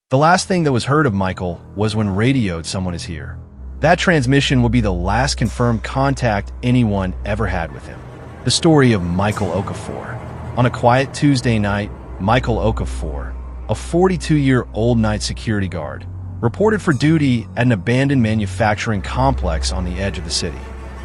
The last thing that was heard of Michael was when radioed someone is here. That transmission would be the last confirmed contact anyone ever had with him. The story of Michael Okafor. On a quiet Tuesday night, Michael Okafor, a 42-year-old night security guard, reported for duty at an abandoned manufacturing complex on the edge of the city.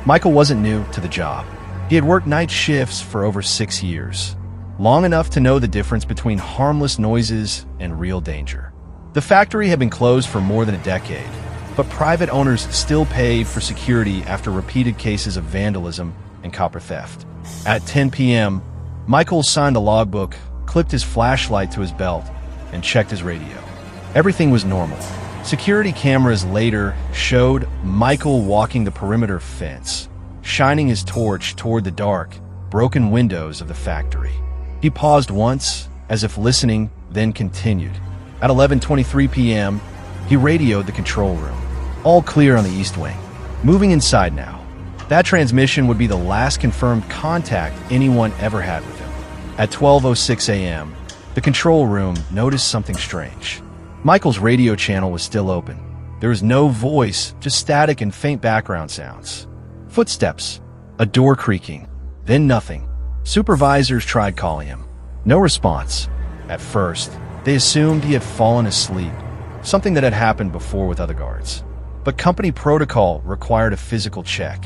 Michael wasn't new to the job. He had worked night shifts for over 6 years, long enough to know the difference between harmless noises and real danger. The factory had been closed for more than a decade, but private owners still paid for security after repeated cases of vandalism and copper theft. At 10 p.m., Michael signed a logbook, clipped his flashlight to his belt, and checked his radio. Everything was normal. Security cameras later showed Michael walking the perimeter fence, shining his torch toward the dark, broken windows of the factory. He paused once, as if listening, then continued. At 11:23 p.m., he radioed the control room. All clear on the east wing. Moving inside now. That transmission would be the last confirmed contact anyone ever had with him. At 12:06 a.m., the control room noticed something strange. Michael's radio channel was still open. There was no voice, just static and faint background sounds. Footsteps, a door creaking, then nothing. Supervisors tried calling him. No response. At first, they assumed he had fallen asleep, something that had happened before with other guards. But company protocol required a physical check.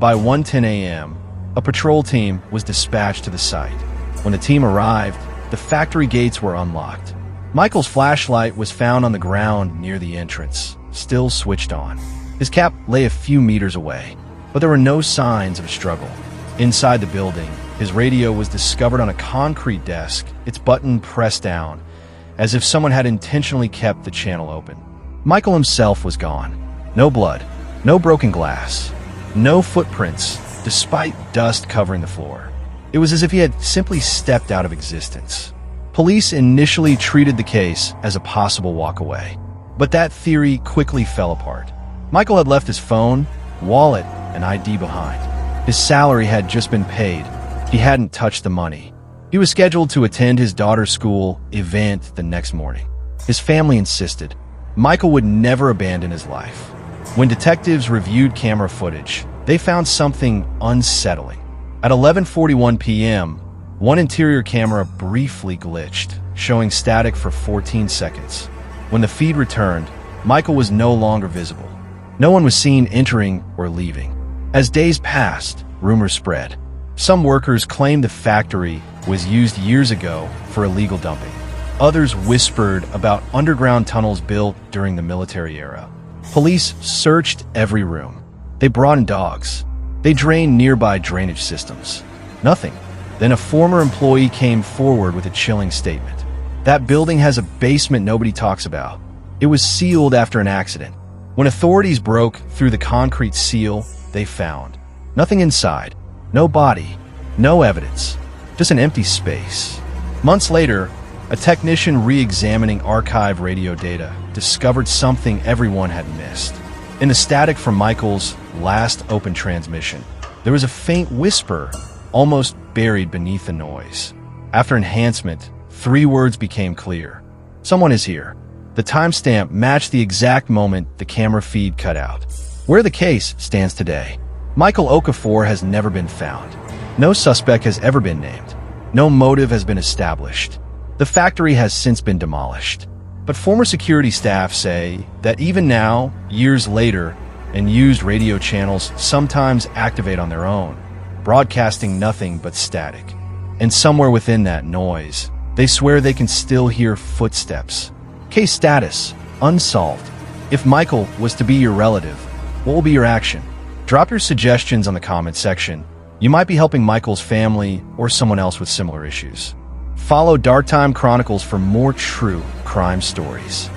By 1:10 a.m., a patrol team was dispatched to the site. When the team arrived, the factory gates were unlocked. Michael's flashlight was found on the ground near the entrance, still switched on. His cap lay a few meters away, but there were no signs of a struggle. Inside the building, his radio was discovered on a concrete desk, its button pressed down, as if someone had intentionally kept the channel open. Michael himself was gone. No blood, no broken glass, no footprints, despite dust covering the floor. It was as if he had simply stepped out of existence. Police initially treated the case as a possible walkaway, but that theory quickly fell apart. Michael had left his phone, wallet, and ID behind. His salary had just been paid. He hadn't touched the money. He was scheduled to attend his daughter's school event the next morning. His family insisted Michael would never abandon his life. When detectives reviewed camera footage, they found something unsettling. At 11:41 p.m., one interior camera briefly glitched, showing static for 14 seconds. When the feed returned, Michael was no longer visible. No one was seen entering or leaving. As days passed, rumors spread. Some workers claimed the factory was used years ago for illegal dumping. Others whispered about underground tunnels built during the military era. Police searched every room. They brought in dogs. They drained nearby drainage systems. Nothing. Then a former employee came forward with a chilling statement. That building has a basement nobody talks about. It was sealed after an accident. When authorities broke through the concrete seal, they found nothing inside. No body, no evidence, just an empty space. Months later, a technician re-examining archive radio data discovered something everyone had missed. In the static from Michael's last open transmission, there was a faint whisper, almost buried beneath the noise. After enhancement, 3 words became clear. Someone is here. The timestamp matched the exact moment the camera feed cut out. Where the case stands today, Michael Okafor has never been found. No suspect has ever been named. No motive has been established. The factory has since been demolished. But former security staff say that even now, years later, unused radio channels sometimes activate on their own, broadcasting nothing but static. And somewhere within that noise, they swear they can still hear footsteps. Case status: unsolved. If Michael was to be your relative, what will be your action? Drop your suggestions on the comment section. You might be helping Michael's family or someone else with similar issues. Follow Dark Time Chronicles for more true crime stories.